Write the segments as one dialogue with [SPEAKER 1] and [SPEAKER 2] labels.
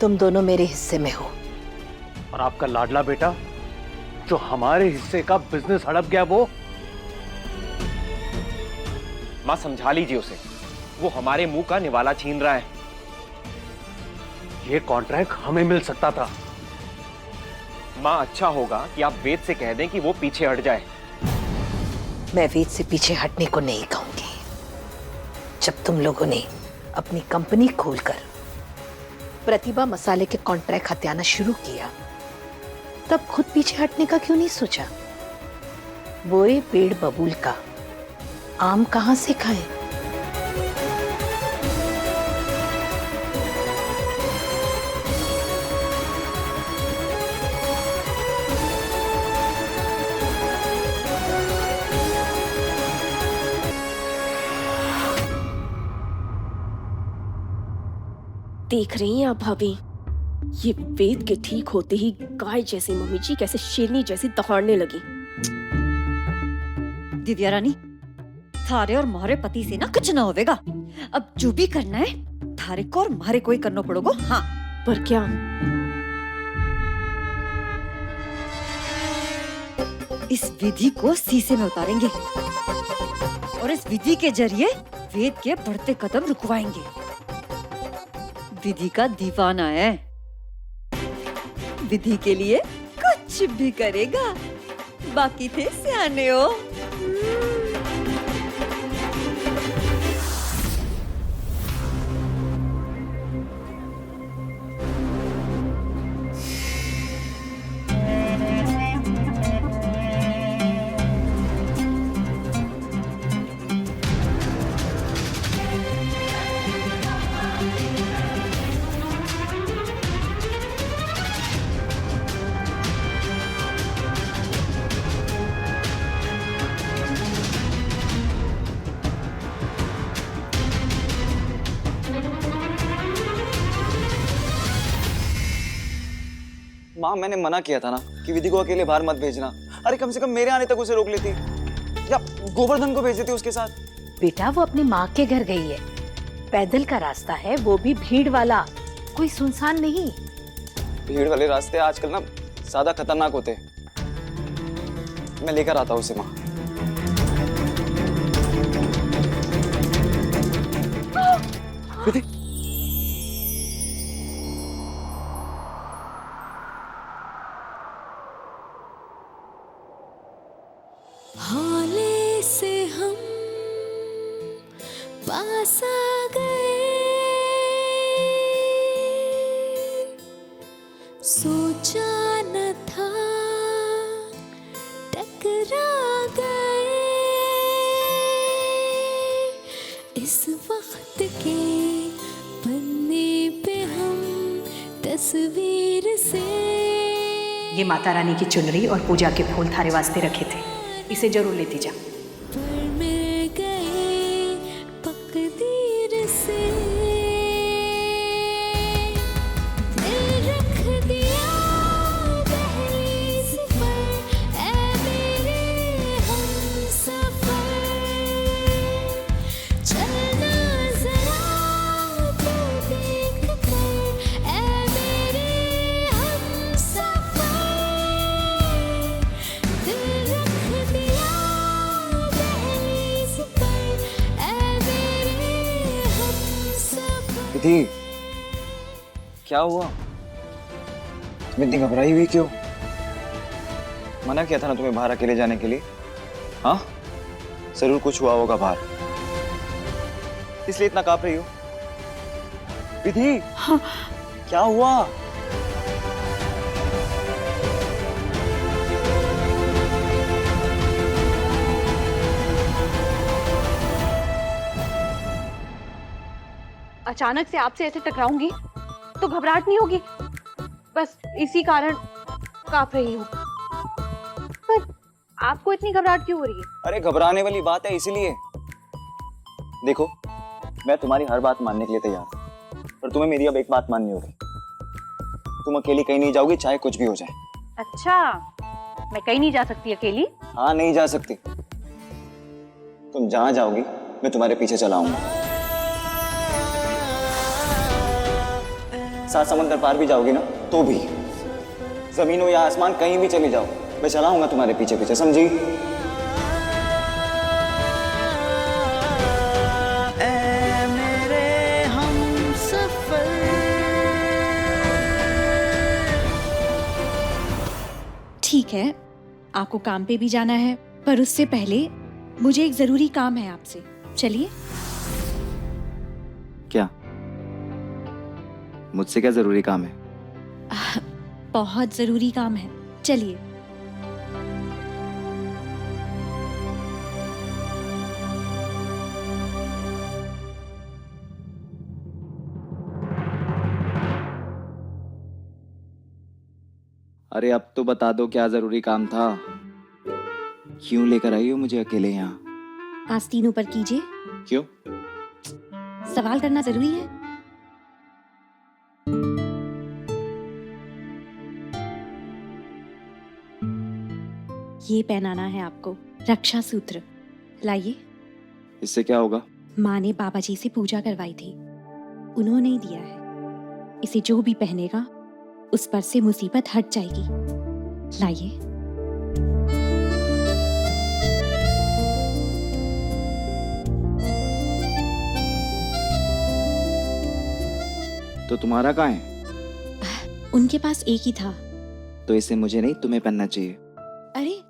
[SPEAKER 1] तुम दोनों मेरे हिस्से में हो।
[SPEAKER 2] और आपका लाडला बेटा जो हमारे हिस्से का बिजनेस हड़प गया वो।
[SPEAKER 3] मां समझा लीजिए उसे, वो हमारे मुंह का निवाला छीन रहा है।
[SPEAKER 2] ये कॉन्ट्रैक्ट हमें मिल सकता था।
[SPEAKER 3] मां अच्छा होगा कि आप वेद से कह दें कि वो पीछे हट जाए।
[SPEAKER 1] मैं वेद से पीछे हटने को नहीं कहूंगी। जब तुम लोगों ने अपनी कंपनी खोलकर प्रतिभा मसाले के कॉन्ट्रैक्ट हत्याना शुरू किया, तब खुद पीछे हटने का क्यों नहीं सोचा? बोए पेड़ बबूल का आम कहां से खाएं?
[SPEAKER 4] देख रही हैं आप भाभी, ये वेद के ठीक होते ही गाय जैसी मम्मी जी कैसे शेरनी जैसी दहाड़ने लगी।
[SPEAKER 5] दिव्या रानी, थारे और मारे पति से ना कुछ ना होवेगा। अब जो भी करना है थारे को और मारे को ही करना पड़ोगा। हाँ,
[SPEAKER 4] पर क्या?
[SPEAKER 5] इस विधि को शीशे में उतारेंगे और इस विधि के जरिए वेद के बढ़ते कदम रुकवाएंगे। विधि का दीवाना है, विधि के लिए कुछ भी करेगा। बाकी थे सियाने हो।
[SPEAKER 6] माँ, मैंने मना किया था ना कि विधि को अकेले बाहर मत भेजना। अरे कम से कम मेरे आने तक उसे रोक लेती या गोवर्धन को भेज देती उसके साथ।
[SPEAKER 1] बेटा, वो अपनी माँ के घर गई है। पैदल का रास्ता है, वो भी भीड़ वाला, कोई सुनसान नहीं।
[SPEAKER 6] भीड़ वाले रास्ते आजकल ना ज्यादा खतरनाक होते। मैं लेकर आता हूँ उसे माँ। विधि,
[SPEAKER 7] हौले से हम पास आ गए, सोचा न था टकरा गए। इस वक्त के पन्ने पे हम तस्वीर से।
[SPEAKER 1] ये माता रानी की चुनरी और पूजा के फूल थारे वास्ते रखे थे, इसे जरूर लेती जा।
[SPEAKER 7] पर मिल गए तकदीर से, दिल रख दिया दहलीज पर, ऐ मेरे हमसफर। चलना जरा तू देख कर, ऐ मेरे हमसफर। दिल रख दिया दहलीज पर, ऐ मेरे हमसफर।
[SPEAKER 6] विधि, क्या हुआ? तुम इतनी घबराई हुई क्यों? मना किया था ना तुम्हें बाहर अकेले जाने के लिए। हाँ, जरूर कुछ हुआ होगा बाहर, इसलिए इतना कांप रही हो। विधि, हाँ। क्या हुआ?
[SPEAKER 8] अचानक से आपसे ऐसे टकराऊंगी तो घबराहट नहीं होगी, बस इसी कारण कांप रही हूँ। पर आपको इतनी घबराहट क्यों हो रही है?
[SPEAKER 6] अरे घबराने वाली बात है इसीलिए। देखो, मैं तुम्हारी हर बात मानने के लिए तैयार हूँ, पर तुम्हें मेरी अब एक बात माननी होगी। तुम अकेली कहीं नहीं जाओगी, चाहे कुछ भी हो जाए।
[SPEAKER 8] अच्छा, मैं कहीं नहीं जा सकती अकेली?
[SPEAKER 6] हाँ, नहीं जा सकती। तुम जहां जाओगी मैं तुम्हारे पीछे चला आऊंगा। सात समंदर पार भी जाओगी ना तो भी, जमीन हो या आसमान कहीं भी चली जाओ, मैं चलाऊंगा तुम्हारे पीछे पीछे, समझी?
[SPEAKER 9] ठीक है, आपको काम पे भी जाना है, पर उससे पहले मुझे एक जरूरी काम है आपसे। चलिए।
[SPEAKER 6] क्या? मुझसे क्या जरूरी काम है?
[SPEAKER 9] बहुत जरूरी काम है, चलिए।
[SPEAKER 6] अरे अब तो बता दो क्या जरूरी काम था? क्यों लेकर आई हो मुझे अकेले यहाँ?
[SPEAKER 9] आस्तीन ऊपर कीजिए।
[SPEAKER 6] क्यों?
[SPEAKER 9] सवाल करना जरूरी है। ये पहनाना है आपको, रक्षा सूत्र। लाइए।
[SPEAKER 6] इससे क्या होगा?
[SPEAKER 9] माँ ने बाबा जी से पूजा करवाई थी, उन्होंने ही दिया है। इसे जो भी पहनेगा उस पर से मुसीबत हट जाएगी। लाइए।
[SPEAKER 6] तो तुम्हारा कहाँ है?
[SPEAKER 9] उनके पास एक ही था।
[SPEAKER 6] तो इसे मुझे नहीं तुम्हें पहनना चाहिए।
[SPEAKER 9] अरे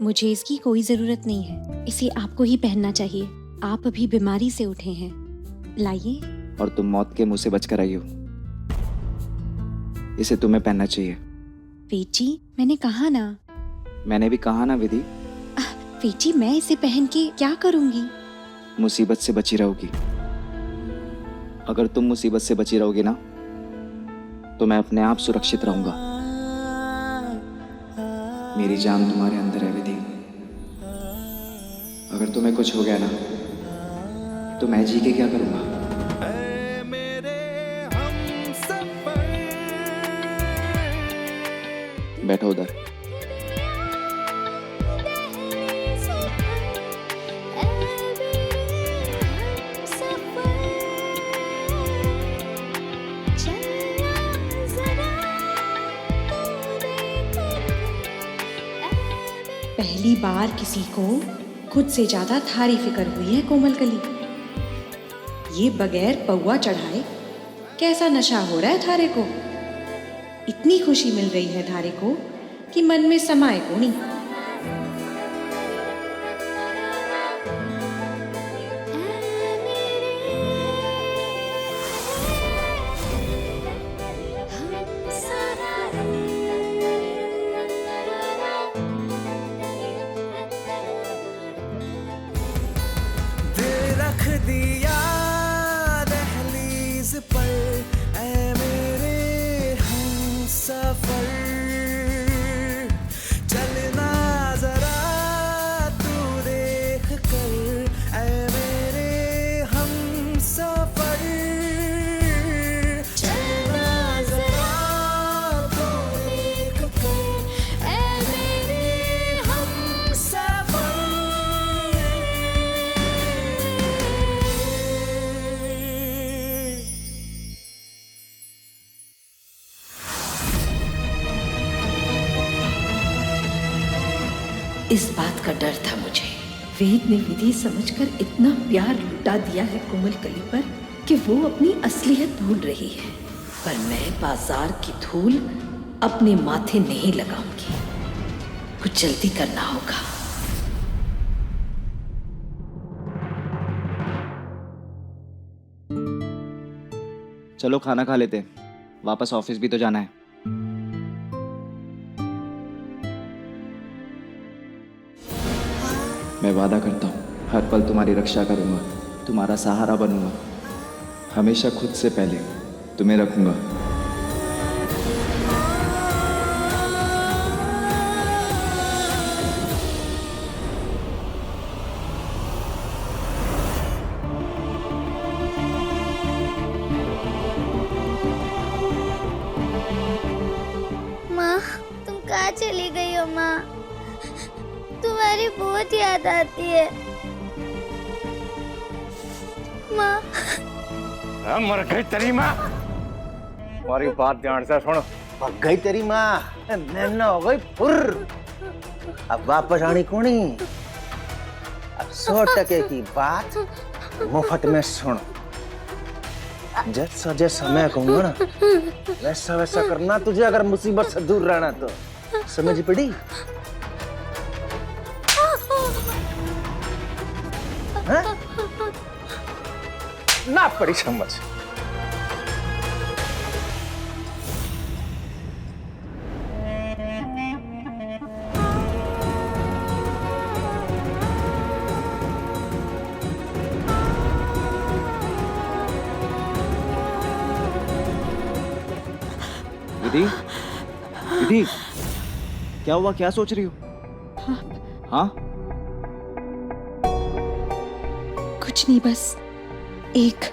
[SPEAKER 9] मुझे इसकी कोई जरूरत नहीं है, इसे आपको ही पहनना चाहिए। आप अभी बीमारी से उठे हैं। लाइए।
[SPEAKER 6] और तुम मौत के मुंह से बचकर आई हो, इसे तुम्हें पहनना चाहिए।
[SPEAKER 9] वेद जी, मैंने कहा ना।
[SPEAKER 6] मैंने भी कहा ना विधि।
[SPEAKER 9] वेद जी, मैं इसे पहन के क्या करूंगी?
[SPEAKER 6] मुसीबत से बची रहोगी। अगर तुम मुसीबत से बची रहोगी ना तो मैं अपने आप सुरक्षित रहूंगा। मेरी जान तुम्हारे अंदर है विधि। अगर तुम्हें कुछ हो गया ना तो मैं जी के क्या करूंगा? बैठो उधर।
[SPEAKER 9] पहली बार किसी को खुद से ज्यादा थारी फिक्र हुई है कोमल कली। ये बगैर पौवा चढ़ाए कैसा नशा हो रहा है थारे को। इतनी खुशी मिल रही है थारे को कि मन में समाए को नहीं।
[SPEAKER 10] रख दिया दहलीज पर ऐ मेरे हमसफर, चलना जरा तू देख कर ऐ मेरे हमसफर, चलना जरा तू देख कर ऐ मेरे हमसफर।
[SPEAKER 1] इस बात का डर था मुझे। वेद ने विधि समझकर इतना प्यार लुटा दिया है कोमल कली पर कि वो अपनी असलियत भूल रही है। पर मैं बाजार की धूल अपने माथे नहीं लगाऊंगी। कुछ जल्दी करना होगा।
[SPEAKER 6] चलो खाना खा लेते हैं, वापस ऑफिस भी तो जाना है। मैं वादा करता हूँ हर पल तुम्हारी रक्षा करूंगा, तुम्हारा सहारा बनूंगा, हमेशा खुद से पहले तुम्हें रखूंगा।
[SPEAKER 7] माँ, तुम कहाँ चली गई हो माँ? तुम्हारी बहुत याद आती है माँ।
[SPEAKER 2] मर गई तेरी माँ। हमारी बात ध्यान से सुन।
[SPEAKER 11] पक गई तेरी माँ, नैना हो गई फुर। अब वापस आनी कोनी। अब 100% की बात मुफ्त में सुन। जैसा जैसा मैं कहूँगा ना, वैसा वैसा करना तुझे, अगर मुसीबत से दूर रहना तो। समझ पड़ी? हाँ? ना पड़ी समझ।
[SPEAKER 6] विधि, विधि, क्या हुआ? क्या सोच रही हो? हाँ?
[SPEAKER 9] कुछ नहीं, बस एक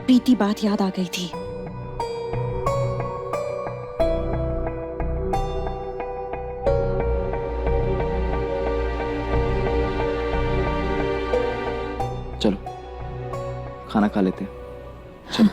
[SPEAKER 9] बीती बात याद आ गई थी।
[SPEAKER 6] चलो खाना खा लेते हैं। चलो।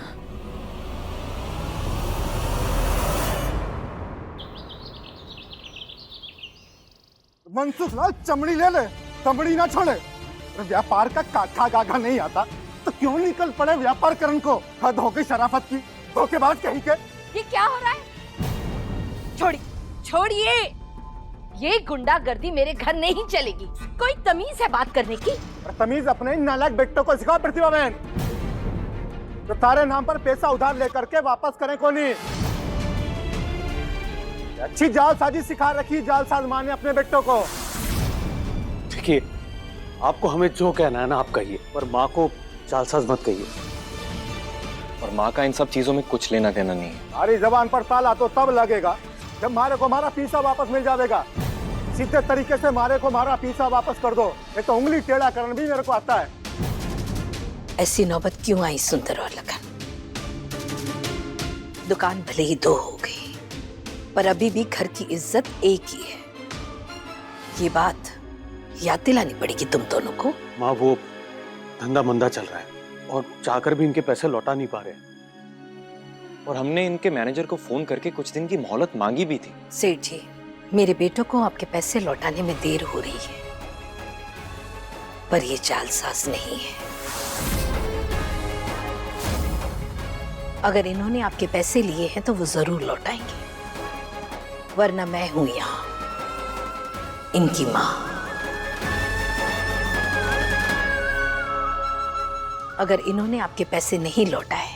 [SPEAKER 12] मनसुख लाल, चमड़ी ले ले, चमड़ी ना छोड़े। अरे व्यापार का काका गागा नहीं आता तो क्यों निकल पड़े व्यापार करने को? हद हो गई शराफत की, धोखेबाज कहीं के।
[SPEAKER 1] ये क्या हो रहा है? छोड़िए, ये गुंडागर्दी मेरे घर नहीं चलेगी। कोई तमीज है बात करने की?
[SPEAKER 12] तमीज अपने नालायक बेटों को सिखाओ प्रतिभा बहन। तो तारे नाम पर पैसा उधार लेकर के वापस करें को नहीं। अच्छी जालसाजी सिखा रखी जालसाज माँ ने अपने बेटों को।
[SPEAKER 2] देखिए, आपको हमें जो कहना है ना आप कहिए, पर माँ को जालसाज मत कहिए।
[SPEAKER 3] और माँ का इन सब चीजों में कुछ लेना देना नहीं है।
[SPEAKER 12] हमारी जबान पर ताला तो तब लगेगा जब मारे को हमारा पीसा वापस मिल जाएगा। सीधे तरीके से मारे को हमारा पीसा वापस कर दो, ये तो उंगली टेढ़ा करना भी मेरे को आता है।
[SPEAKER 1] ऐसी नौबत क्यों आई सुंदर और लगन? दुकान भले ही 2 हो गई, पर अभी भी घर की इज्जत एक ही है। ये बात याद दिलानी पड़ेगी तुम दोनों को।
[SPEAKER 2] माँ, वो धंधा मंदा चल रहा है और चाहकर भी इनके पैसे लौटा नहीं पा रहे।
[SPEAKER 3] और हमने इनके मैनेजर को फोन करके कुछ दिन की मोहलत मांगी भी थी।
[SPEAKER 1] सेठ जी, मेरे बेटों को आपके पैसे लौटाने में देर हो रही है, पर ये जालसाज नहीं है। अगर इन्होंने आपके पैसे लिए हैं तो वो जरूर लौटाएंगे, वरना मैं हूं यहां, इनकी मां। अगर इन्होंने आपके पैसे नहीं लौटाए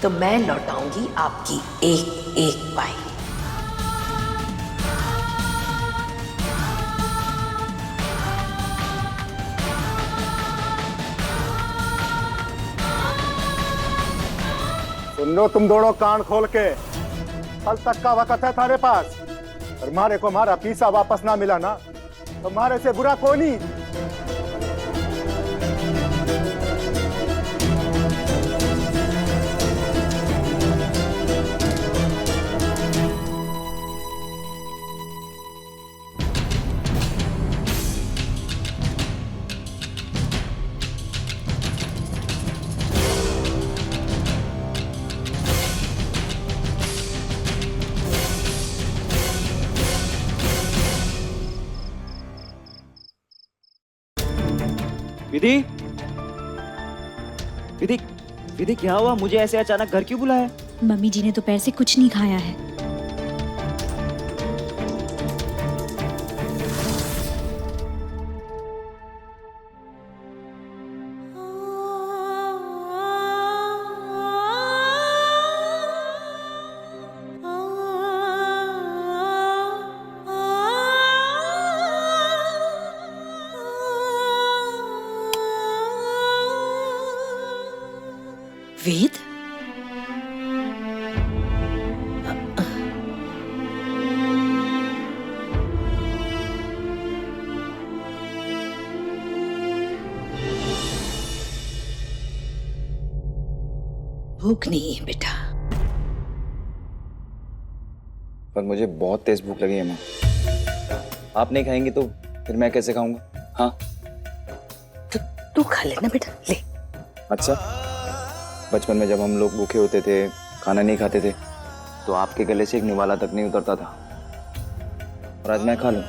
[SPEAKER 1] तो मैं लौटाऊंगी आपकी एक एक पाई।
[SPEAKER 12] सुन लो तुम दोनों कान खोल के, कल तक का वक्त है थारे पास। और मारे को हमारा पीसा वापस ना मिला ना तो मारे से बुरा कोई नहीं।
[SPEAKER 6] विधि, विधि, विधि, क्या हुआ? मुझे ऐसे अचानक घर क्यों बुलाया?
[SPEAKER 9] मम्मी जी ने दोपहर से कुछ नहीं खाया है। वेद,
[SPEAKER 1] भूख नहीं है बेटा।
[SPEAKER 6] पर मुझे बहुत तेज भूख लगी है माँ। आप नहीं खाएंगी तो फिर मैं कैसे खाऊंगा? हाँ,
[SPEAKER 1] तो तू खा लेना बेटा, ले।
[SPEAKER 6] अच्छा, बचपन में जब हम लोग भूखे होते थे, खाना नहीं खाते थे तो आपके गले से एक निवाला तक नहीं उतरता था, और आज मैं खा लूं।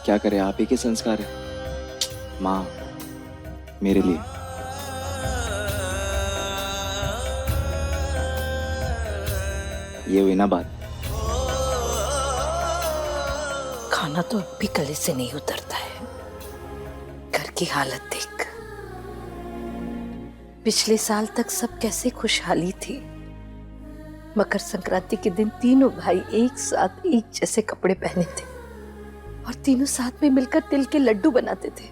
[SPEAKER 6] क्या करें, आप ही के संस्कार है माँ मेरे लिए। ये हुई ना बात।
[SPEAKER 1] खाना तो अब भी गले से नहीं उतरता है। घर की हालत देख। पिछले साल तक सब कैसे खुशहाली थी। मकर संक्रांति के दिन तीनों भाई एक साथ एक जैसे कपड़े पहने थे और तीनों साथ में मिलकर तिल के लड्डू बनाते थे।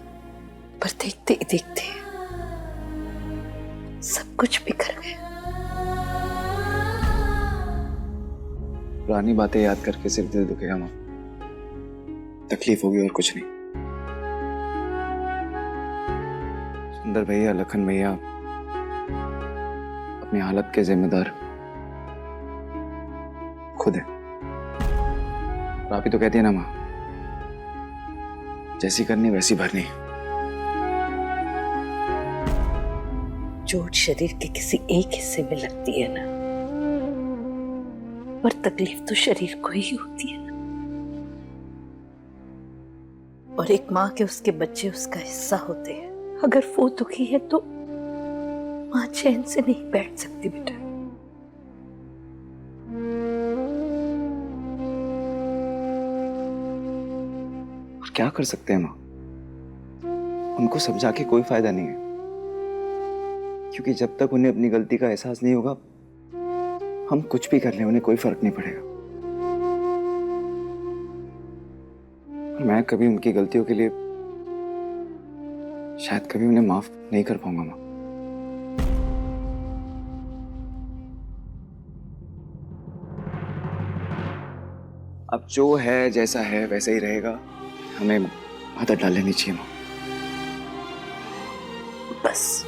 [SPEAKER 1] पर देखते ही देखते सब कुछ बिखर गया।
[SPEAKER 6] पुरानी बातें याद करके सिर्फ दिल दुखेगा माँ, तकलीफ होगी और कुछ नहीं। सुंदर भैया, लखन भैया अपनी हालत के जिम्मेदार खुद है। और आप ही तो कहती है ना माँ, जैसी करनी वैसी भरनी।
[SPEAKER 1] चोट शरीर के किसी एक हिस्से में लगती है ना, पर तकलीफ तो शरीर को ही होती है ना। और एक माँ के उसके बच्चे उसका हिस्सा होते हैं। अगर वो दुखी है तो माँ चैन से नहीं बैठ सकती बेटा।
[SPEAKER 6] और क्या कर सकते हैं माँ, उनको समझा के कोई फायदा नहीं है, क्योंकि जब तक उन्हें अपनी गलती का एहसास नहीं होगा, हम कुछ भी कर लें उन्हें कोई फर्क नहीं पड़ेगा। मैं कभी उनकी गलतियों के लिए शायद कभी उन्हें माफ नहीं कर पाऊंगा माँ। अब जो है जैसा है वैसा ही रहेगा, हमें आदत डाल लेनी चाहिए माँ।
[SPEAKER 1] बस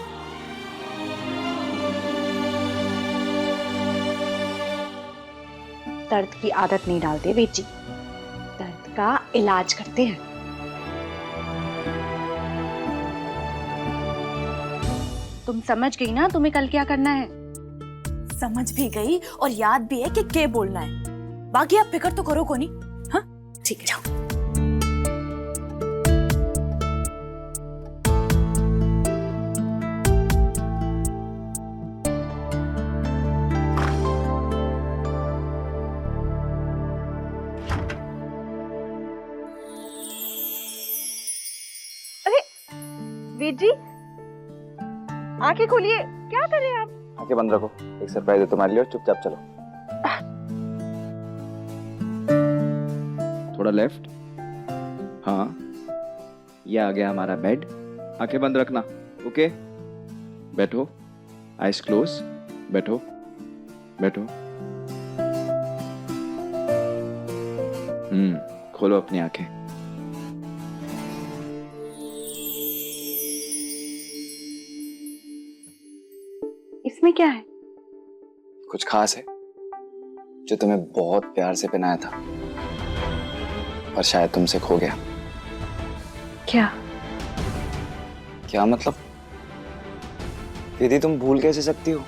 [SPEAKER 8] दर्द की आदत नहीं डालते वेद जी, दर्द का इलाज करते हैं। तुम समझ गई ना तुम्हें कल क्या करना है?
[SPEAKER 13] समझ भी गई और याद भी है कि क्या बोलना है। बाकी आप फिक्र तो करो कोनी। हाँ ठीक है, जाओ।
[SPEAKER 8] वेद जी आंखें खोलिए, क्या कर रहे हैं आप?
[SPEAKER 6] आंखें बंद रखो, एक सरप्राइज है तुम्हारे लिए और चुपचाप चलो। थोड़ा लेफ्ट, हाँ ये आ गया हमारा बेड। आंखें बंद रखना, ओके? बैठो, आइज क्लोज, बैठो बैठो। खोलो अपनी आंखें।
[SPEAKER 8] इसमें क्या है?
[SPEAKER 6] कुछ खास है जो तुम्हें बहुत प्यार से पहनाया था पर शायद तुमसे खो गया।
[SPEAKER 8] क्या?
[SPEAKER 6] क्या मतलब? दीदी तुम भूल कैसे सकती हो?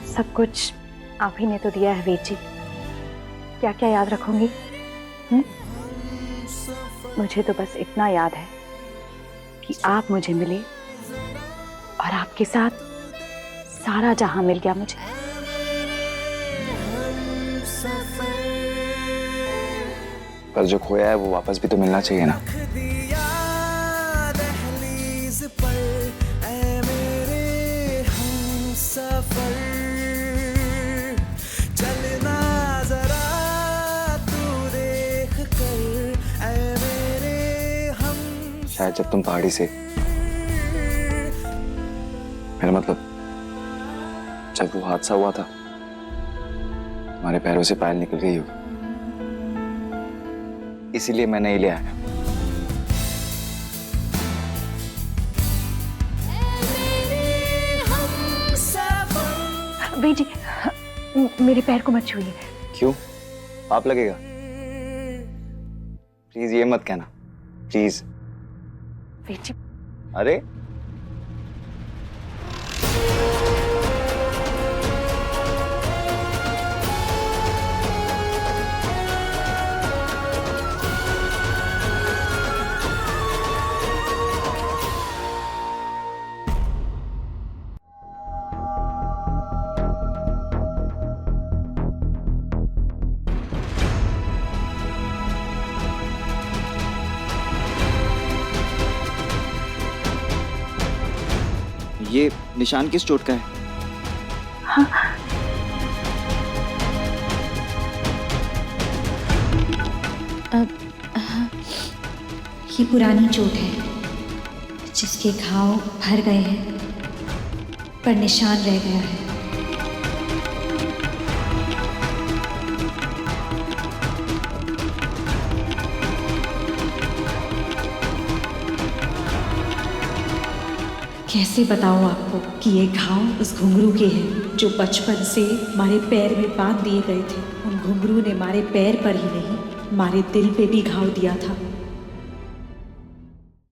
[SPEAKER 8] सब कुछ आप ही ने तो दिया है वेद जी, क्या क्या याद रखूंगी? मुझे तो बस इतना याद है कि आप मुझे मिले और आपके साथ सारा जहां मिल गया मुझे।
[SPEAKER 6] पर जो खोया है वो वापस भी तो मिलना चाहिए ना। शायद जब तुम पहाड़ी से, मेरा मतलब जब वो हादसा हुआ था तुम्हारे पैरों से पायल निकल गई होगी, इसीलिए मैंने ये लिया है।
[SPEAKER 8] बेटी मेरे पैर को मत छूइए।
[SPEAKER 6] क्यों? पाप लगेगा? प्लीज ये मत कहना। प्लीज।
[SPEAKER 8] वेद जी,
[SPEAKER 6] अरे ये निशान किस चोट का है?
[SPEAKER 9] ये पुरानी चोट है जिसके घाव भर गए हैं पर निशान रह गया है। कैसे बताऊं आपको कि ये घाव उस घुंघरू के हैं जो बचपन से हमारे पैर में बांध दिए गए थे। उन घुंघरू ने हमारे पैर पर ही नहीं हमारे दिल पे भी घाव दिया था।